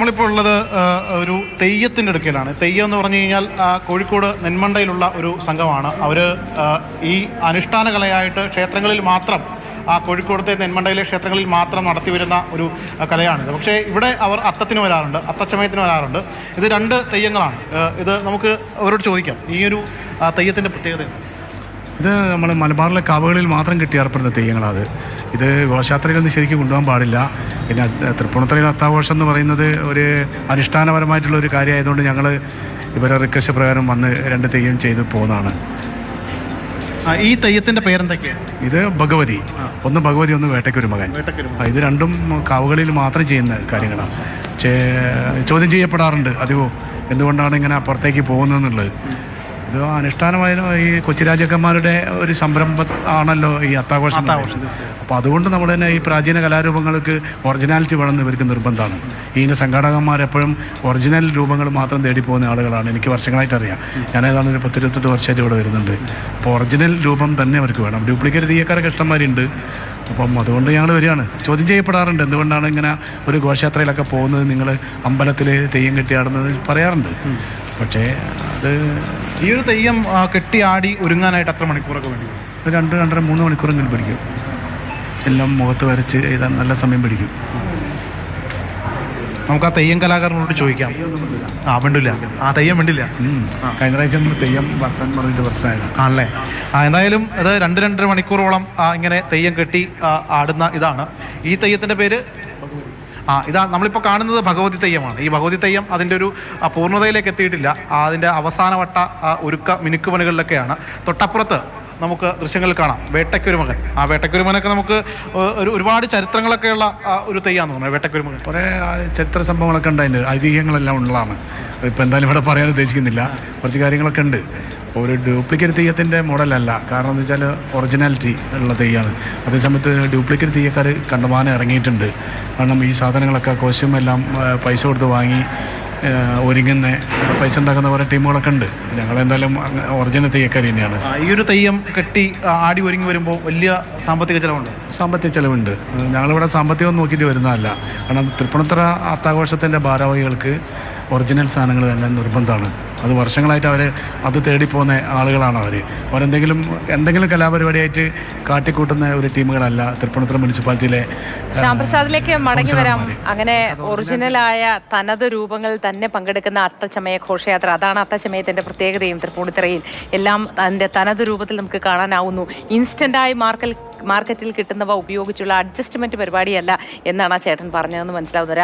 നമ്മളിപ്പോൾ ഉള്ളത് ഒരു തെയ്യത്തിൻ്റെ അടുക്കലാണ്. തെയ്യം എന്ന് പറഞ്ഞു കഴിഞ്ഞാൽ കോഴിക്കോട് നെന്മണ്ടയിലുള്ള ഒരു സംഘമാണ്. അവർ ഈ അനുഷ്ഠാന കലയായിട്ട് ക്ഷേത്രങ്ങളിൽ മാത്രം, കോഴിക്കോടത്തെ നെന്മണ്ടയിലെ ക്ഷേത്രങ്ങളിൽ മാത്രം നടത്തി വരുന്ന ഒരു കലയാണിത്. പക്ഷേ ഇവിടെ അവർ അത്തത്തിന് വരാറുണ്ട്, അത്തച്ചമയത്തിന് വരാറുണ്ട്. ഇത് രണ്ട് തെയ്യങ്ങളാണ്. ഇത് നമുക്ക് അവരോട് ചോദിക്കാം, ഈ ഒരു തെയ്യത്തിൻ്റെ പ്രത്യേകത. ഇത് നമ്മൾ മലബാറിലെ കാവുകളിൽ മാത്രം കെട്ടിയാർപ്പെടുന്ന തെയ്യങ്ങളാണ്. ഇത് ഘോഷയാത്രയിലൊന്നും ശരിക്കും കൊണ്ടുപോകാൻ പാടില്ല. പിന്നെ തൃപ്പൂണിത്തുറയിൽ അത്താഘോഷം എന്ന് പറയുന്നത് ഒരു അനുഷ്ഠാനപരമായിട്ടുള്ള ഒരു കാര്യമായതുകൊണ്ട് ഞങ്ങൾ ഇവരെ റിക്വസ്റ്റ് പ്രകാരം വന്ന് രണ്ട് തെയ്യം ചെയ്ത് പോകുന്നതാണ്. ഈ തെയ്യത്തിൻ്റെ പേരെന്തൊക്കെയാണ്? ഇത് ഭഗവതി, ഒന്ന് ഭഗവതി, ഒന്ന് വേട്ടയ്ക്കൊരു മകൻ. ഇത് രണ്ടും കാവുകളിൽ മാത്രം ചെയ്യുന്ന കാര്യങ്ങളാണ്. ചോദ്യം ചെയ്യപ്പെടാറുണ്ട് അധികവും, എന്തുകൊണ്ടാണ് ഇങ്ങനെ പുറത്തേക്ക് പോകുന്നതെന്നുള്ളത്. ഇത് അനുഷ്ഠാനമായ ഈ കൊച്ചി രാജാക്കന്മാരുടെ ഒരു സംരംഭം ആണല്ലോ ഈ അത്താഘോഷം. അപ്പോൾ അതുകൊണ്ട് നമ്മൾ തന്നെ ഈ പ്രാചീന കലാരൂപങ്ങൾക്ക് ഒറിജിനാലിറ്റി വേണമെന്ന് ഇവർക്ക് നിർബന്ധമാണ്. ഇതിൻ്റെ സംഘാടകന്മാരെപ്പോഴും ഒറിജിനൽ രൂപങ്ങൾ മാത്രം തേടി പോകുന്ന ആളുകളാണ്. എനിക്ക് വർഷങ്ങളായിട്ട് അറിയാം. ഞാൻ ഏതാണ്ട് ഒരു 10-28 വർഷമായിട്ട് ഇവിടെ വരുന്നുണ്ട്. അപ്പോൾ ഒറിജിനൽ രൂപം തന്നെ അവർക്ക് വേണം. ഡ്യൂപ്ലിക്കേറ്റ് തെയ്യക്കാരൊക്കെ ഇഷ്ടംമാരുണ്ട്. അപ്പം അതുകൊണ്ട് ഞങ്ങൾ വരികയാണ്. ചോദ്യം ചെയ്യപ്പെടാറുണ്ട്, എന്തുകൊണ്ടാണ് ഇങ്ങനെ ഒരു ഘോഷയാത്രയിലൊക്കെ പോകുന്നത്, നിങ്ങൾ അമ്പലത്തിൽ തെയ്യം കെട്ടിയാടുന്നത് പറയാറുണ്ട്. പക്ഷേ അത് ഈ ഒരു തെയ്യം കെട്ടിയാടി ഒരുങ്ങാനായിട്ട് എത്ര മണിക്കൂറൊക്കെ വേണ്ടി? 2-2.5-3 മണിക്കൂറെങ്കിലും പിടിക്കും. എല്ലാം മുഖത്ത് വരച്ച് എഴുതാൻ നല്ല സമയം പിടിക്കും. നമുക്ക് ആ തെയ്യം കലാകാരനോട് ചോദിക്കാം. വേണ്ടില്ല, തെയ്യം വേണ്ടില്ല. കഴിഞ്ഞ പ്രാവശ്യം തെയ്യം വർത്താൻ പറഞ്ഞിട്ട് പ്രശ്നമായിരുന്നു ആണല്ലേ. എന്തായാലും അത് 2-2.5 മണിക്കൂറോളം ഇങ്ങനെ തെയ്യം കെട്ടി ആടുന്ന ഇതാണ്. ഈ തെയ്യത്തിൻ്റെ പേര് ഇതാണ് നമ്മളിപ്പോൾ കാണുന്നത് ഭഗവതി തെയ്യമാണ്. ഈ ഭഗവതി തെയ്യം അതിൻ്റെ ഒരു പൂർണ്ണതയിലേക്ക് എത്തിയിട്ടില്ല. അതിൻ്റെ അവസാനവട്ട മിനുക്കുപണികളിലൊക്കെയാണ്. തൊട്ടപ്പുറത്ത് നമുക്ക് ദൃശ്യങ്ങളിൽ കാണാം വേട്ടയ്ക്കൊരു മകൻ. വേട്ടയ്ക്കൊരു മകനൊക്കെ നമുക്ക് ഒരുപാട് ചരിത്രങ്ങളൊക്കെയുള്ള ഒരു തെയ്യാന്ന് തോന്നുന്നത്. വേട്ടയ്ക്കൊരു മകൻ കുറേ ചരിത്ര സംഭവങ്ങളൊക്കെ ഉണ്ട്, അതിൻ്റെ ഐതിഹ്യങ്ങളെല്ലാം ഉള്ളതാണ്. ഇപ്പോൾ എന്തായാലും ഇവിടെ പറയാൻ ഉദ്ദേശിക്കുന്നില്ല. കുറച്ച് കാര്യങ്ങളൊക്കെ ഉണ്ട്. അപ്പോൾ ഒരു ഡ്യൂപ്ലിക്കേറ്റ് തെയ്യത്തിൻ്റെ മോഡലല്ല. കാരണം എന്ന് വെച്ചാൽ ഒറിജിനാലിറ്റി ഉള്ള തെയ്യമാണ്. അതേസമയത്ത് ഡ്യൂപ്ലിക്കേറ്റ് തെയ്യക്കാർ കണ്ടമാനം ഇറങ്ങിയിട്ടുണ്ട്. കാരണം ഈ സാധനങ്ങളൊക്കെ കോസ്റ്റ്യൂം എല്ലാം പൈസ കൊടുത്ത് വാങ്ങി ഒരുങ്ങുന്ന പൈസ ഉണ്ടാക്കുന്ന കുറേ ടീമുകളൊക്കെ ഉണ്ട്. ഞങ്ങളെന്തായാലും ഒറിജിനൽ തെയ്യക്കാർ തന്നെയാണ്. ഈ ഒരു തെയ്യം കെട്ടി ആടി ഒരുങ്ങി വരുമ്പോൾ വലിയ സാമ്പത്തിക ചിലവുണ്ട്. സാമ്പത്തിക ചിലവുണ്ട്. ഞങ്ങളിവിടെ സാമ്പത്തികം നോക്കിയിട്ട് വരുന്നതല്ല. കാരണം തൃപ്പൂണിത്തുറ അത്താഘോഷത്തിൻ്റെ ഭാരവാഹികൾക്ക് ഒറിജിനൽ സാധനങ്ങൾ തന്നെ നിർബന്ധമാണ്. അത് വർഷങ്ങളായിട്ട് അവർ അത് തേടിപ്പോകുന്ന ആളുകളാണ്. അവരെന്തെങ്കിലും കലാപരിപാടിയായിട്ട് കാട്ടിക്കൂട്ടുന്ന ഒരു ടീമുകളല്ല തൃപ്പൂണിത്തുറ മുനിസിപ്പാലിറ്റിയിലെ. ശ്യാംപ്രസാദിലേക്ക് മടങ്ങി വരാം. അങ്ങനെ ഒറിജിനലായ തനത് രൂപങ്ങൾ തന്നെ പങ്കെടുക്കുന്ന അത്തച്ചമയ ഘോഷയാത്ര, അതാണ് അത്തച്ചമയത്തിന്റെ പ്രത്യേകതയും. തൃപ്പൂണിത്തുറയിൽ എല്ലാം അതിന്റെ തനത് രൂപത്തിൽ നമുക്ക് കാണാനാവുന്നു. ഇൻസ്റ്റന്റായി മാർക്കറ്റിൽ കിട്ടുന്നവ ഉപയോഗിച്ചുള്ള അഡ്ജസ്റ്റ്മെന്റ് പരിപാടിയല്ല എന്നാണ് ആ ചേട്ടൻ പറഞ്ഞതെന്ന് മനസ്സിലാവുന്നത്.